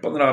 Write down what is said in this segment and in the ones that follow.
15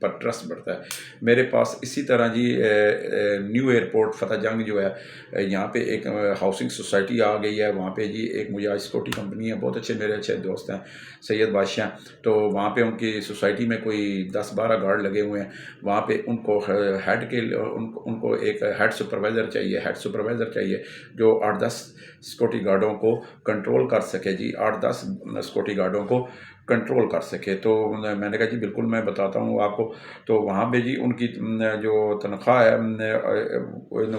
پر trust بڑھتا ہے. میرے پاس اسی طرح جی نیو ایئرپورٹ فتح جنگ جو ہے یہاں پہ ایک ہاؤسنگ سوسائٹی آ گئی ہے. وہاں پہ جی ایک مجھے سیکورٹی کمپنی ہے, بہت اچھے میرے اچھے دوست ہیں سید بادشاہ. تو وہاں پہ ان کی سوسائٹی میں کوئی 10-12 گارڈ لگے ہوئے ہیں. وہاں پہ ان کو ہیڈ کے ان کو ایک ہیڈ سپروائزر چاہیے جو 8-10 سیکورٹی گارڈوں کو کنٹرول کر سکے جی, 8-10 سیکورٹی گارڈوں کو کنٹرول کر سکے. تو میں نے کہا جی بالکل میں بتاتا ہوں آپ کو. تو وہاں پہ جی ان کی جو تنخواہ ہے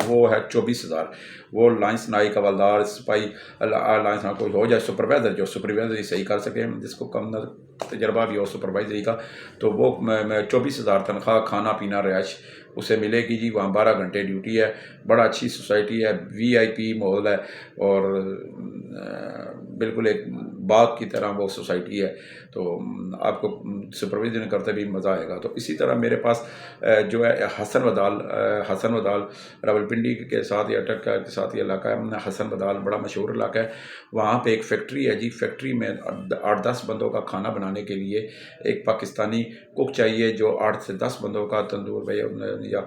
وہ ہے 24,000. وہ لائنس نائک حوالدار سپاہی لائنس کوئی ہو جائے سپروائزر, جو سپروائزر صحیح کر سکے, جس کو کم تجربہ بھی ہو سپروائزری کا, تو وہ 24,000 تنخواہ, کھانا پینا رہائش اسے ملے گی جی. وہاں 12 گھنٹے ڈیوٹی ہے. بڑا اچھی سوسائٹی ہے, VIP ماحول ہے, اور بالکل ایک باغ کی طرح وہ سوسائٹی ہے. تو آپ کو سپرویژن کرتے بھی مزہ آئے گا. تو اسی طرح میرے پاس جو ہے حسن ودال راولپنڈی کے ساتھ یا ٹکا کے ساتھ یہ علاقہ ہے. حسن ودال بڑا مشہور علاقہ ہے. وہاں پہ ایک فیکٹری ہے جی. فیکٹری میں 8-10 بندوں کا کھانا بنانے کے لیے ایک پاکستانی کوک چاہیے جو 8 سے 10 بندوں کا تندور پہ یا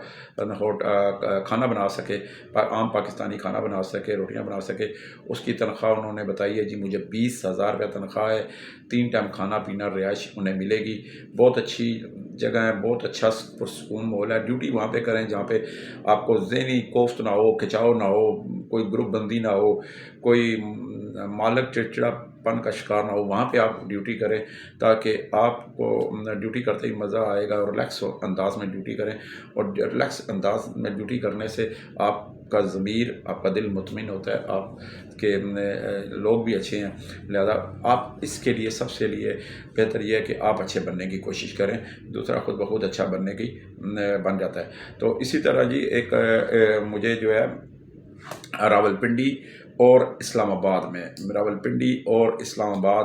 کھانا بنا سکے, عام پاکستانی کھانا بنا سکے, روٹیاں بنا سکے. اس کی تنخواہ انہوں نے بتائی ہے جی مجھے 20,000 روپے تنخواہ ہے, 3 ٹائم کھانا پینا رہائش انہیں ملے گی. بہت اچھی جگہ ہے, بہت اچھا پرسکون ماحول ہے. ڈیوٹی وہاں پہ کریں جہاں پہ آپ کو ذہنی کوفت نہ ہو, کھچاؤ نہ ہو, کوئی گروپ بندی نہ ہو, کوئی مالک چڑچڑا پن کا شکار نہ ہو. وہاں پہ آپ ڈیوٹی کریں تاکہ آپ کو ڈیوٹی کرتے ہی مزہ آئے گا, اور ریلیکس انداز میں ڈیوٹی کریں. اور ریلیکس انداز میں ڈیوٹی کرنے سے آپ کا ضمیر, آپ کا دل مطمئن ہوتا ہے, آپ کے لوگ بھی اچھے ہیں. لہذا آپ اس کے لیے سب سے لیے بہتر یہ ہے کہ آپ اچھے بننے کی کوشش کریں, دوسرا خود بخود اچھا بن جاتا ہے. تو اسی طرح جی ایک مجھے جو ہے راولپنڈی اور اسلام آباد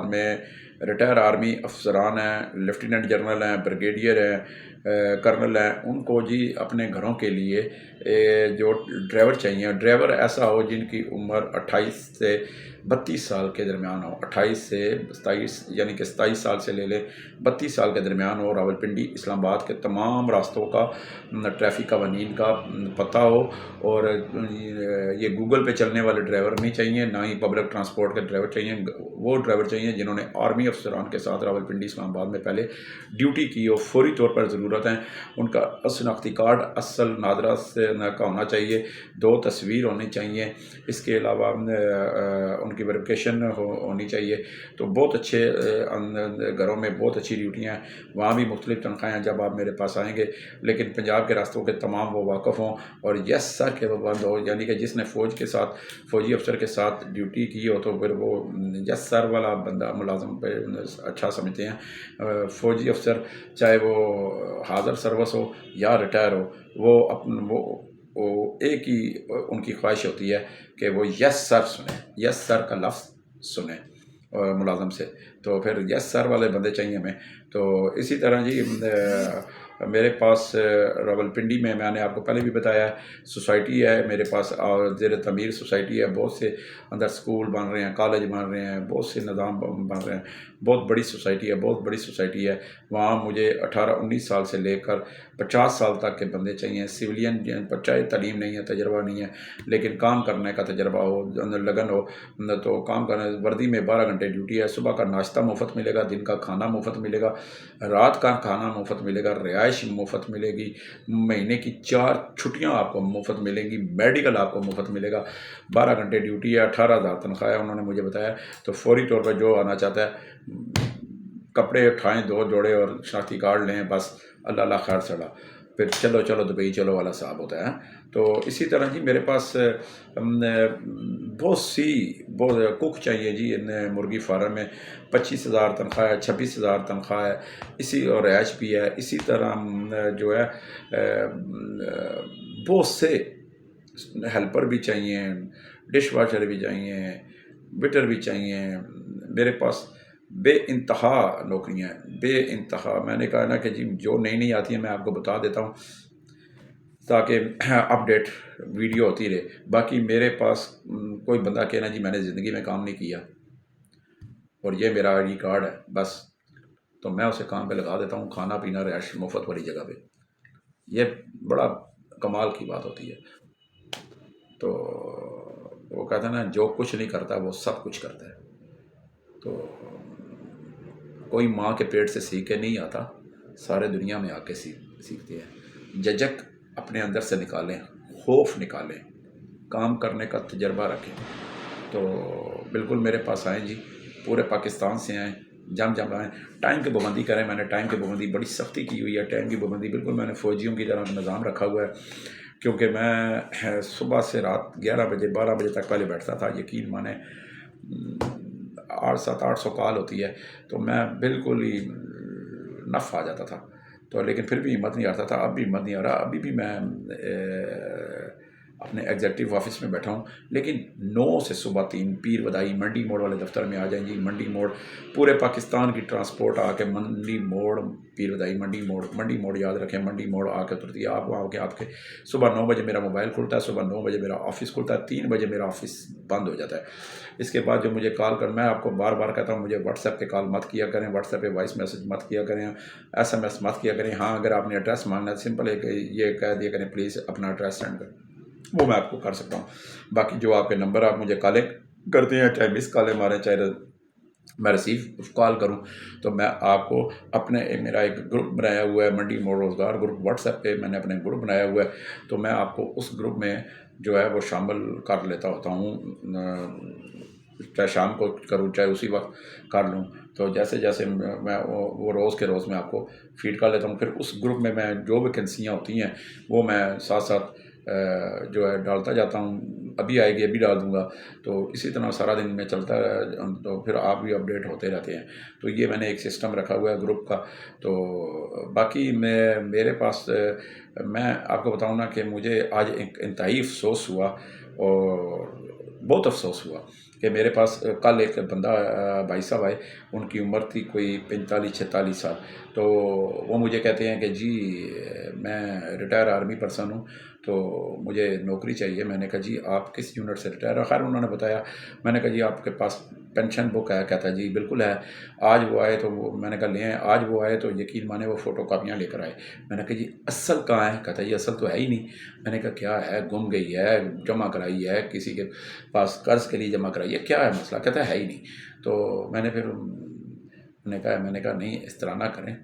میں ریٹائر آرمی افسران ہیں, لیفٹیننٹ جنرل ہیں, بریگیڈیئر ہیں, کرنل ہیں. ان کو جی اپنے گھروں کے لیے جو ڈرائیور چاہیے, ڈرائیور ایسا ہو جن کی عمر 28 سے 32 سال کے درمیان ہو. 28 سے 27 یعنی کہ 27 سال سے لے لیں 32 سال کے درمیان ہو. راولپنڈی اسلام آباد کے تمام راستوں کا ٹریفک قوانین کا پتہ ہو, اور یہ گوگل پہ چلنے والے ڈرائیور نہیں چاہیے, نہ ہی پبلک ٹرانسپورٹ کے ڈرائیور چاہیے. وہ ڈرائیور چاہیے جنہوں نے آرمی افسران کے ساتھ راولپنڈی اسلام آباد میں پہلے ڈیوٹی کی ہو. فوری طور پر ضرورت ہے. ان کا شناختی کارڈ اصل نادرا سے کا ہونا چاہیے, 2 تصویر ہونی چاہیے. اس کے علاوہ ان کی ویریفیکیشن ہونی چاہیے. تو بہت اچھے گھروں میں بہت اچھی ڈیوٹیاں ہیں. وہاں بھی مختلف تنخواہیں ہیں جب آپ میرے پاس آئیں گے, لیکن پنجاب کے راستوں کے تمام وہ واقف ہوں اور یس سر کے وہ بند ہو, یعنی کہ جس نے فوجی افسر کے ساتھ ڈیوٹی کی ہو تو پھر وہ یس سر والا بندہ ملازم پہ اچھا سمجھتے ہیں. فوجی افسر چاہے وہ حاضر سروس ہو یا ریٹائر ہو, وہ ایک ہی ان کی خواہش ہوتی ہے کہ وہ یس سر سنیں, یس سر کا لفظ سنیں ملازم سے. تو پھر یس سر والے بندے چاہیے ہمیں. تو اسی طرح جی میرے پاس راولپنڈی میں نے آپ کو پہلے بھی بتایا سوسائٹی ہے میرے پاس, زیر تعمیر سوسائٹی ہے. بہت سے اندر سکول بن رہے ہیں, کالج بن رہے ہیں, بہت سے نظام بن رہے ہیں. بہت بڑی سوسائٹی ہے. وہاں مجھے 18-19 سال سے لے کر 50 سال تک کے بندے چاہیے. سویلین جن پر چاہے تعلیم نہیں ہے, تجربہ نہیں ہے, لیکن کام کرنے کا تجربہ ہو, لگن ہو, تو کام کرنے. وردی میں 12 گھنٹے ڈیوٹی ہے. صبح کا ناشتہ مفت ملے گا, دن کا کھانا مفت ملے گا, رات کا کھانا مفت ملے گا, رہائش مفت ملے گی, مہینے کی 4 چھٹیاں آپ کو مفت ملیں گی, میڈیکل آپ کو مفت ملے گا. 12 گھنٹے ڈیوٹی ہے, 18,000 تنخواہ ہے انہوں نے مجھے بتایا. تو فوری طور پر جو آنا چاہتا ہے کپڑے اٹھائیں 2 جوڑے اور شناختی کارڈ لیں, بس اللہ خیر سڑا, پھر چلو دبئی چلو والا صاحب ہوتا ہے. تو اسی طرح جی میرے پاس بہت کوک چاہیے جی. مرغی فارم میں 25,000 تنخواہ ہے, 26,000 تنخواہ ہے, اسی اور رہائش بھی ہے. اسی طرح جو ہے بہت سے ہیلپر بھی چاہیے, ڈش واشر بھی چاہیے, ویٹر بھی چاہیے. میرے پاس بے انتہا نوکریاں ہیں, بے انتہا. میں نے کہا نا کہ جی جو نئی آتی ہیں میں آپ کو بتا دیتا ہوں تاکہ اپڈیٹ ویڈیو ہوتی رہے. باقی میرے پاس کوئی بندہ کہنا جی میں نے زندگی میں کام نہیں کیا اور یہ میرا ID کارڈ ہے, بس تو میں اسے کام پہ لگا دیتا ہوں، کھانا پینا رہائش مفت والی جگہ پہ۔ یہ بڑا کمال کی بات ہوتی ہے۔ تو وہ کہتا ہے نا، جو کچھ نہیں کرتا وہ سب کچھ کرتا ہے۔ تو کوئی ماں کے پیٹ سے سیکھ کے نہیں آتا، سارے دنیا میں آ کے سیکھتے ہیں۔ جھجک اپنے اندر سے نکالیں، خوف نکالیں، کام کرنے کا تجربہ رکھیں۔ تو بالکل میرے پاس آئیں جی، پورے پاکستان سے آئیں، جم آئیں، ٹائم کی پابندی کریں۔ میں نے ٹائم کی پابندی بڑی سختی کی ہوئی ہے، ٹائم کی پابندی بالکل میں نے فوجیوں کی طرح نظام رکھا ہوا ہے، کیونکہ میں صبح سے رات 11 بجے 12 بجے تک پہلے بیٹھتا تھا۔ یقین مانے 800 کال ہوتی ہے، تو میں بالکل ہی نف آ جاتا تھا، تو لیکن پھر بھی ہمت نہیں آتا تھا۔ اب بھی ہمت نہیں آ رہا، ابھی بھی میں اپنے ایگزیکٹو آفس میں بیٹھا ہوں، لیکن 9 سے صبح 3 پیر بدائی منڈی موڑ والے دفتر میں آ جائیں جی۔ منڈی موڑ پورے پاکستان کی ٹرانسپورٹ آ کے منڈی موڑ، پیر بدائی منڈی موڑ یاد رکھیں، منڈی موڑ آ کے اترتی ہے۔ آپ کے صبح 9 بجے میرا موبائل کھلتا ہے، صبح 9 بجے میرا آفس کھلتا ہے، 3 بجے میرا آفس بند ہو جاتا ہے۔ اس کے بعد جو مجھے کال کر، میں آپ کو بار بار کہتا ہوں، مجھے واٹس ایپ پہ کال مت کیا کریں، واٹس ایپ پہ وائس میسج مت کیا کریں، SMS مت کیا کریں۔ ہاں، اگر آپ نے ایڈریس مانگنا ہے، سمپل ہے کہ یہ کہہ دیا کریں پلیز اپنا ایڈریس سینڈ کریں، وہ میں آپ کو کر سکتا ہوں۔ باقی جو آپ کے نمبر آپ مجھے کالیں کرتے ہیں، چاہے مس کالیں ماریں، چاہے میں ریسیو کال کروں، تو میں آپ کو میرا ایک گروپ بنایا ہوا ہے، منڈی موڑ روزگار گروپ، واٹس ایپ پہ میں نے اپنے گروپ بنایا ہوا ہے، تو میں آپ کو اس گروپ میں جو ہے وہ شامل کر لیتا ہوتا ہوں، چاہے شام کو کروں چاہے اسی وقت کر لوں۔ تو جیسے جیسے میں وہ روز کے روز میں آپ کو فیڈ کر لیتا ہوں، پھر اس گروپ میں جو ویکنسیاں ہوتی ہیں وہ میں ساتھ ساتھ جو ہے ڈالتا جاتا ہوں۔ ابھی آئے گی ابھی ڈال دوں گا، تو اسی طرح سارا دن میں چلتا ہے، تو پھر آپ بھی اپڈیٹ ہوتے رہتے ہیں۔ تو یہ میں نے ایک سسٹم رکھا ہوا ہے گروپ کا۔ تو باقی میرے پاس میں آپ کو بتاؤں نا کہ مجھے آج ایک انتہائی افسوس ہوا، اور بہت افسوس ہوا کہ میرے پاس کل ایک بندہ بھائی صاحب آئے، ان کی عمر تھی کوئی 45-46 سال، تو وہ مجھے کہتے ہیں کہ جی میں ریٹائر آرمی پرسن ہوں، تو مجھے نوکری چاہیے۔ میں نے کہا جی آپ کس یونٹ سے ریٹائر ہو؟ خیر انہوں نے بتایا، میں نے کہا جی آپ کے پاس پینشن بک ہے؟ کہتا ہے جی بالکل ہے۔ آج وہ آئے تو میں نے کہا لے آئیں، آج وہ آئے تو یقین مانے وہ فوٹو کاپیاں لے کر آئے۔ میں نے کہا جی اصل کہاں ہے؟ کہتا ہے جی اصل تو ہے ہی نہیں۔ میں نے کہا کیا ہے؟ گم گئی ہے، جمع کرائی ہے کسی کے پاس، قرض کے لیے جمع کرائی ہے، کیا ہے مسئلہ؟ کہتا ہے ہی نہیں۔ تو میں نے پھر میں نے کہا نہیں اس طرح نہ کریں،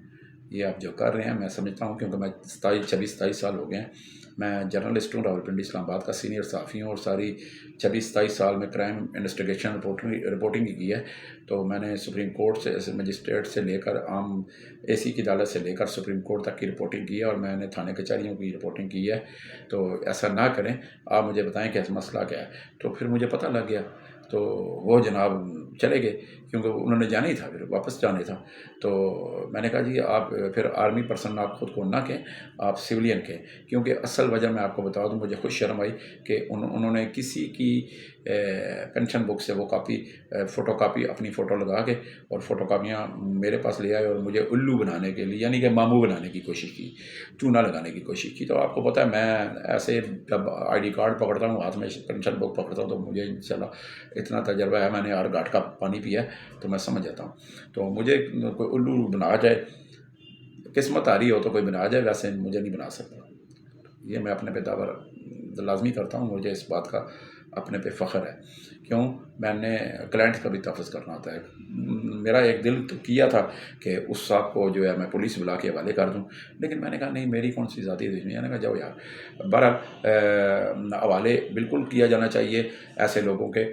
یہ آپ جو کر رہے ہیں میں سمجھتا ہوں، کیونکہ میں 26-27 سال ہو گئے ہیں، میں جرنلسٹ ہوں، راولپنڈی اسلام آباد کا سینئر صحافی ہوں، اور ساری 26-27 سال میں کرائم انویسٹیگیشن رپورٹنگ کی ہے۔ تو میں نے سپریم کورٹ سے، مجسٹریٹ سے لے کر عام AC کی عدالت سے لے کر سپریم کورٹ تک کی رپورٹنگ کی ہے، اور میں نے تھانے کچہریوں کی رپورٹنگ کی ہے۔ تو ایسا نہ کریں، آپ مجھے بتائیں کہ مسئلہ کیا ہے۔ تو پھر مجھے پتہ لگ گیا، تو وہ جناب چلے گئے، کیونکہ انہوں نے جانا ہی تھا، پھر واپس جانا ہی تھا۔ تو میں نے کہا جی آپ پھر آرمی پرسن آپ خود کو نہ کہیں، آپ سویلین کہیں، کیونکہ اصل وجہ میں آپ کو بتا دوں، مجھے خود شرم آئی کہ انہوں نے کسی کی پینشن بک سے وہ کاپی، فوٹو کاپی، اپنی فوٹو لگا کے، اور فوٹو کاپیاں میرے پاس لے آئے، اور مجھے الو بنانے کے لیے، یعنی کہ ماموں بنانے کی کوشش کی، چونا لگانے کی کوشش کی۔ تو آپ کو پتہ ہے میں ایسے جب ID کارڈ پکڑتا ہوں ہاتھ میں، پینشن بک پکڑتا ہوں، تو مجھے انشاءاللہ اتنا تجربہ ہے، میں نے ہر گھاٹ کا پانی پیا ہے، تو میں سمجھ جاتا ہوں۔ تو مجھے کوئی الو بنا جائے، قسمت آ رہی ہو تو کوئی بنا جائے، ویسے مجھے نہیں بنا سکتا۔ یہ میں اپنے پہ دعویٰ لازمی کرتا ہوں، مجھے اس بات کا اپنے پہ فخر ہے۔ کیوں؟ میں نے کلائنٹ کا بھی تحفظ کرنا ہوتا ہے۔ میرا ایک دل تو کیا تھا کہ اس صاحب کو جو ہے میں پولیس بلا کے حوالے کر دوں، لیکن میں نے کہا نہیں، میری کون سی ذاتی دشمنی ہے۔ میں نے کہا جاؤ یار، بہرحال حوالے بالکل کیا جانا چاہیے ایسے لوگوں کے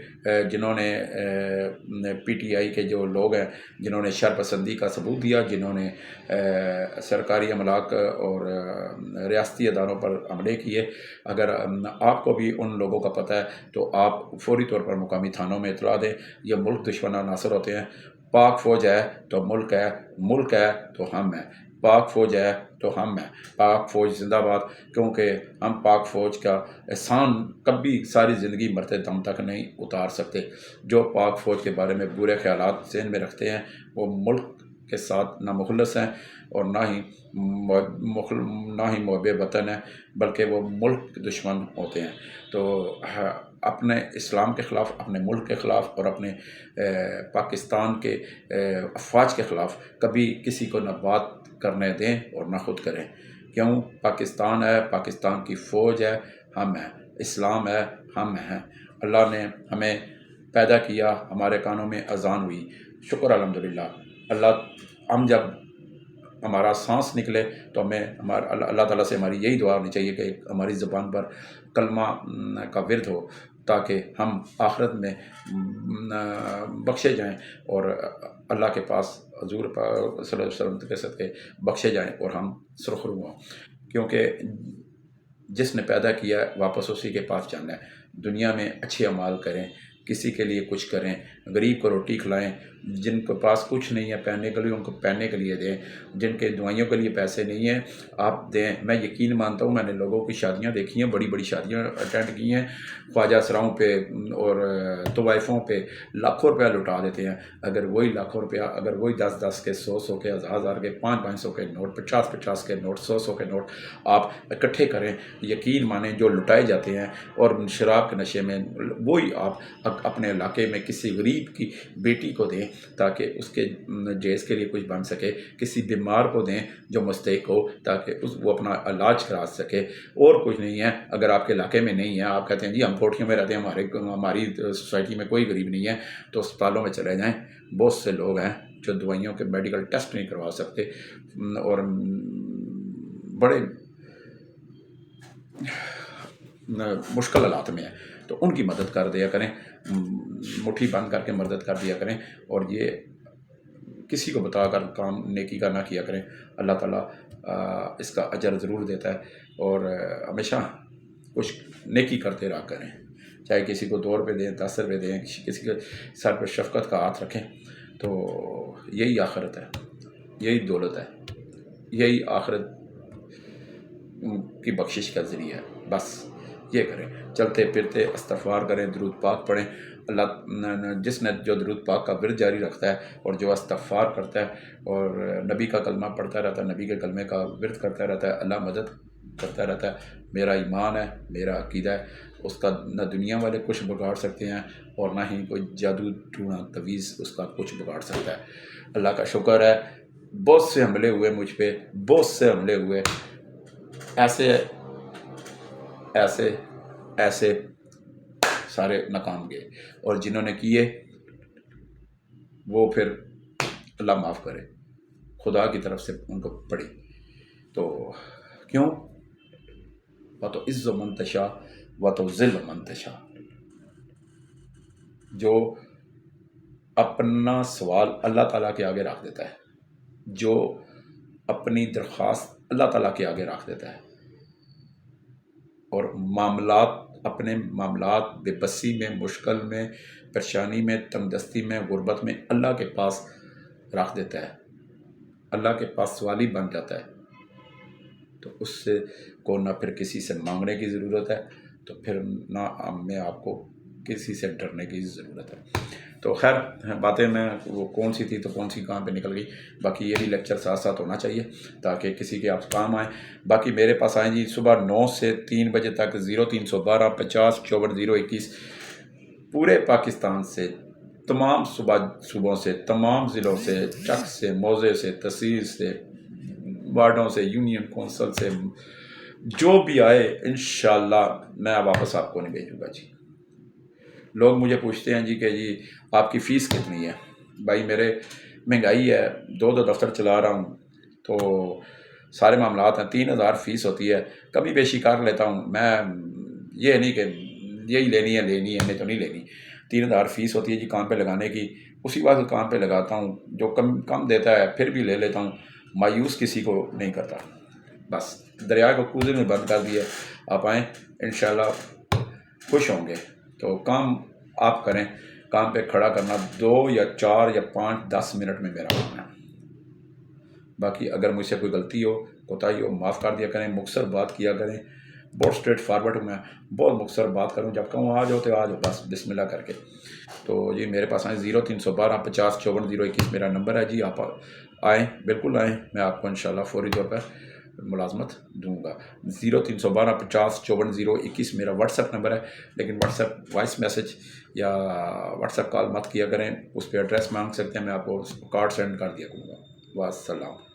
جنہوں نے PTI کے جو لوگ ہیں، جنہوں نے شر پسندی کا ثبوت دیا، جنہوں نے سرکاری املاک اور ریاستی اداروں پر حملے کیے۔ اگر آپ کو بھی ان لوگوں کا پتہ ہے تو آپ فوری طور پر مقامی تھانوں میں اطلاع دیں۔ یہ ملک دشمن عناصر ہوتے ہیں۔ پاک فوج ہے تو ملک ہے، ملک ہے تو ہم ہیں، پاک فوج ہے تو ہم ہیں، پاک فوج زندہ باد۔ کیونکہ ہم پاک فوج کا احسان کبھی ساری زندگی مرتے دم تک نہیں اتار سکتے۔ جو پاک فوج کے بارے میں برے خیالات ذہن میں رکھتے ہیں، وہ ملک کے ساتھ نہ مخلص ہیں، اور نہ ہی محب وطن ہیں، بلکہ وہ ملک دشمن ہوتے ہیں۔ تو اپنے اسلام کے خلاف، اپنے ملک کے خلاف اور اپنے پاکستان کے افواج کے خلاف کبھی کسی کو نہ بات کرنے دیں اور نہ خود کریں. کیوں؟ پاکستان ہے، پاکستان کی فوج ہے، ہم ہیں، اسلام ہے، ہم ہیں. اللہ نے ہمیں پیدا کیا، ہمارے کانوں میں اذان ہوئی، شکر الحمدللہ. ہم جب ہمارا سانس نکلے تو ہمیں اللہ تعالیٰ سے ہماری یہی دعا ہونی چاہیے کہ ہماری زبان پر کلمہ کا ورد ہو، تاکہ ہم آخرت میں بخشے جائیں اور اللہ کے پاس حضور صلی اللہ علیہ وسلم کے صدقے بخشے جائیں اور ہم سرخرو ہوں. کیونکہ جس نے پیدا کیا واپس اسی کے پاس جانا ہے. دنیا میں اچھے اعمال کریں، کسی کے لیے کچھ کریں، غریب کو روٹی کھلائیں، جن کے پاس کچھ نہیں ہے پہننے کے لیے ان کو پہننے کے لیے دیں، جن کے دوائیوں کے لیے پیسے نہیں ہیں آپ دیں. میں یقین مانتا ہوں، میں نے لوگوں کی شادیاں دیکھی ہیں، بڑی بڑی شادیاں اٹینڈ کی ہیں، خواجہ سراؤں پہ اور طوائفوں پہ لاکھوں روپیہ لٹا دیتے ہیں. اگر وہی لاکھوں روپیہ، اگر وہی 10 کے 100 کے 1000 کے 500 کے نوٹ، 50 کے نوٹ، 100 کے نوٹ آپ اکٹھے کریں، یقین مانیں جو لٹائے جاتے ہیں اور شراب کے نشے میں، وہی آپ اپنے علاقے میں کسی غریب کی بیٹی کو دیں تاکہ اس کے جیز کے لیے کچھ بن سکے، کسی بیمار کو دیں جو مستحق ہو تاکہ وہ اپنا علاج کرا سکے. اور کچھ نہیں ہے. اگر آپ کے علاقے میں نہیں ہے، آپ کہتے ہیں جی ہم کوٹھیوں میں رہتے ہیں، ہماری سوسائٹی میں کوئی غریب نہیں ہے، تو اسپتالوں میں چلے جائیں. بہت سے لوگ ہیں جو دوائیوں کے میڈیکل ٹیسٹ نہیں کروا سکتے اور بڑے مشکل حالات میں ہیں، تو ان کی مدد کر دیا کریں، مٹھی بند کر کے مدد کر دیا کریں. اور یہ کسی کو بتا کر کام نیکی کا نہ کیا کریں. اللہ تعالیٰ اس کا اجر ضرور دیتا ہے. اور ہمیشہ کچھ نیکی کرتے رہا کریں، چاہے کسی کو 2 روپے دیں، 10 روپے دیں، کسی کے سر پہ شفقت کا ہاتھ رکھیں. تو یہی آخرت ہے، یہی دولت ہے، یہی آخرت کی بخشش کا ذریعہ ہے. بس یہ کریں، چلتے پھرتے استغفار کریں، درود پاک پڑھیں. اللہ جس نے جو درود پاک کا ورد جاری رکھتا ہے اور جو استغفار کرتا ہے اور نبی کا کلمہ پڑھتا رہتا ہے، نبی کے کلمے کا ورد کرتا رہتا ہے، اللہ مدد کرتا رہتا ہے. میرا ایمان ہے، میرا عقیدہ ہے، اس کا نہ دنیا والے کچھ بگاڑ سکتے ہیں اور نہ ہی کوئی جادو ٹونا تویز اس کا کچھ بگاڑ سکتا ہے. اللہ کا شکر ہے، بہت سے حملے ہوئے مجھ پہ، بہت سے حملے ہوئے، ایسے سارے ناکام گئے. اور جنہوں نے کیے وہ پھر اللہ معاف کرے، خدا کی طرف سے ان کو پڑی. تو کیوں؟ وَتُعِزُّ مَن تَشَاءُ وَتُذِلُّ مَن تَشَاءُ. جو اپنا سوال اللہ تعالیٰ کے آگے رکھ دیتا ہے، جو اپنی درخواست اللہ تعالیٰ کے آگے رکھ دیتا ہے اور اپنے معاملات بے بسی میں، مشکل میں، پریشانی میں، تنگ دستی میں، غربت میں اللہ کے پاس رکھ دیتا ہے، اللہ کے پاس سوالی بن جاتا ہے، تو اس سے کو نہ پھر کسی سے مانگنے کی ضرورت ہے، تو پھر نہ ہمیں آپ کو کسی سے ڈرنے کی ضرورت ہے. تو خیر باتیں میں وہ کون سی تھی تو کون سی کہاں پہ نکل گئی. باقی یہ بھی لیکچر ساتھ ساتھ ہونا چاہیے تاکہ کسی کے آپ کام آئیں. باقی میرے پاس آئیں جی صبح 9 سے 3 بجے تک 0312 50 54 021 پورے پاکستان سے، تمام صوبوں سے، تمام ضلعوں سے، چک سے، موضع سے، تحصیل سے، وارڈوں سے، یونین کونسل سے، جو بھی آئے انشاءاللہ میں واپس آپ کو نہیں بھیجوں گا. جی لوگ مجھے پوچھتے ہیں جی کہ جی آپ کی فیس کتنی ہے؟ بھائی میرے مہنگائی ہے، 2 دفتر چلا رہا ہوں، تو سارے معاملات ہیں، 3000 فیس ہوتی ہے، کمی بیشی کر لیتا ہوں. میں یہ نہیں کہ یہی لینی ہے نہیں تو نہیں لینی. 3000 فیس ہوتی ہے جی کام پہ لگانے کی، اسی وقت کام پہ لگاتا ہوں، جو کم دیتا ہے پھر بھی لے لیتا ہوں، مایوس کسی کو نہیں کرتا. بس دریا کو کوزے میں بند کر دیا. آپ آئیں انشاءاللہ خوش ہوں گے. تو کام آپ کریں، کام پہ کھڑا کرنا 2 یا 4 یا 5 10 منٹ میں میرا کام ہے. باقی اگر مجھ سے کوئی غلطی ہو، کوتاہی ہو، معاف کر دیا کریں، مختصر بات کیا کریں. بہت اسٹریٹ فارورڈ ہوں میں، بہت مختصر بات کروں، جب کہوں آ جاؤ تو آ جاؤ بس بسم اللہ کر کے. تو جی میرے پاس آئیں 0312 50 54 021 میرا نمبر ہے. جی آپ آئیں، بالکل آئیں، میں آپ کو انشاءاللہ فوری طور پر ملازمت دوں گا۔ 0312505421 میرا واٹس ایپ نمبر ہے، لیکن واٹس ایپ وائس میسج یا واٹس ایپ کال مت کیا کریں، اس پہ ایڈریس مانگ سکتے ہیں، میں آپ کو کارڈ سینڈ کر دیا کروں گا۔ والسلام۔